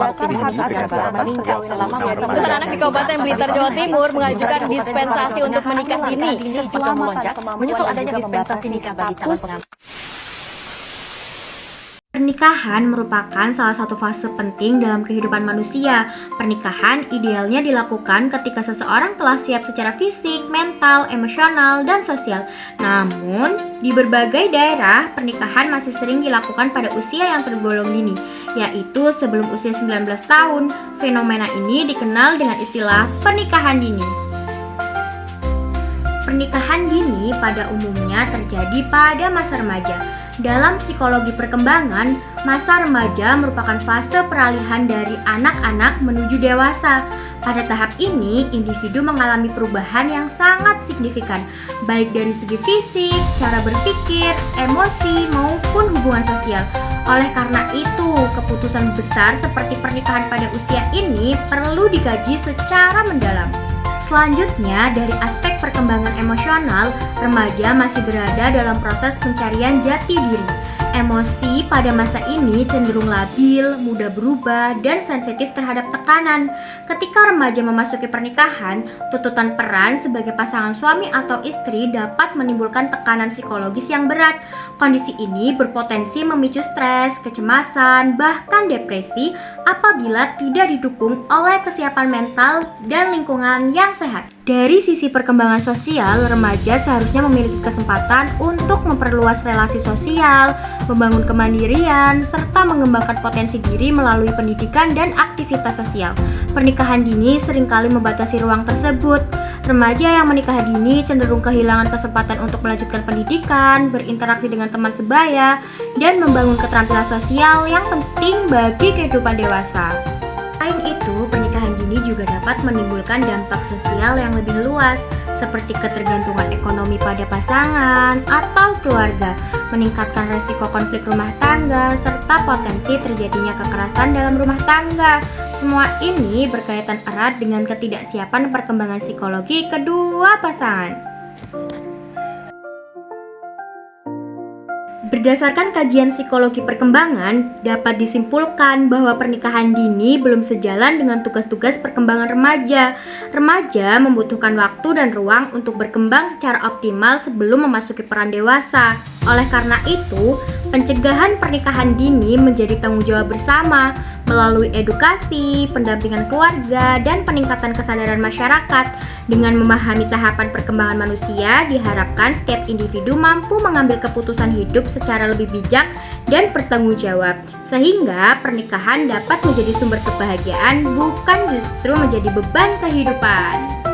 Dasar hak asasi meningkat selama Puluhan anak di Kabupaten Blitar, Jawa Timur mengajukan dispensasi untuk menikah dini menyusul adanya dispensasi nikah bagi calon pengantin. Pernikahan merupakan salah satu fase penting dalam kehidupan manusia. Pernikahan idealnya dilakukan ketika seseorang telah siap secara fisik, mental, emosional, dan sosial. Namun, di berbagai daerah, pernikahan masih sering dilakukan pada usia yang tergolong dini, yaitu sebelum usia 19 tahun. Fenomena ini dikenal dengan istilah pernikahan dini. Pernikahan dini pada umumnya terjadi pada masa remaja. Dalam psikologi perkembangan, masa remaja merupakan fase peralihan dari anak-anak menuju dewasa. Pada tahap ini, individu mengalami perubahan yang sangat signifikan, baik dari segi fisik, cara berpikir, emosi, maupun hubungan sosial. Oleh karena itu, keputusan besar seperti pernikahan pada usia ini perlu dikaji secara mendalam. Selanjutnya, dari aspek perkembangan emosional, remaja masih berada dalam proses pencarian jati diri. Emosi pada masa ini cenderung labil, mudah berubah, dan sensitif terhadap tekanan. Ketika remaja memasuki pernikahan, tuntutan peran sebagai pasangan suami atau istri dapat menimbulkan tekanan psikologis yang berat. Kondisi ini berpotensi memicu stres, kecemasan, bahkan depresi apabila tidak didukung oleh kesiapan mental dan lingkungan yang sehat. Dari sisi perkembangan sosial, remaja seharusnya memiliki kesempatan untuk memperluas relasi sosial, membangun kemandirian, serta mengembangkan potensi diri melalui pendidikan dan aktivitas sosial. Pernikahan dini seringkali membatasi ruang tersebut. Remaja yang menikah dini cenderung kehilangan kesempatan untuk melanjutkan pendidikan, berinteraksi dengan teman sebaya, dan membangun keterampilan sosial yang penting bagi kehidupan dewasa. Selain itu, pernikahan dini juga dapat menimbulkan dampak sosial yang lebih luas, seperti ketergantungan ekonomi pada pasangan atau keluarga, meningkatkan resiko konflik rumah tangga, serta potensi terjadinya kekerasan dalam rumah tangga. Semua ini berkaitan erat dengan ketidaksiapan perkembangan psikologi kedua pasangan. Berdasarkan kajian psikologi perkembangan, dapat disimpulkan bahwa pernikahan dini belum sejalan dengan tugas-tugas perkembangan remaja. Remaja membutuhkan waktu dan ruang untuk berkembang secara optimal sebelum memasuki peran dewasa. Oleh karena itu, pencegahan pernikahan dini menjadi tanggung jawab bersama melalui edukasi, pendampingan keluarga, dan peningkatan kesadaran masyarakat. Dengan memahami tahapan perkembangan manusia, diharapkan setiap individu mampu mengambil keputusan hidup secara lebih bijak dan bertanggung jawab, sehingga pernikahan dapat menjadi sumber kebahagiaan, bukan justru menjadi beban kehidupan.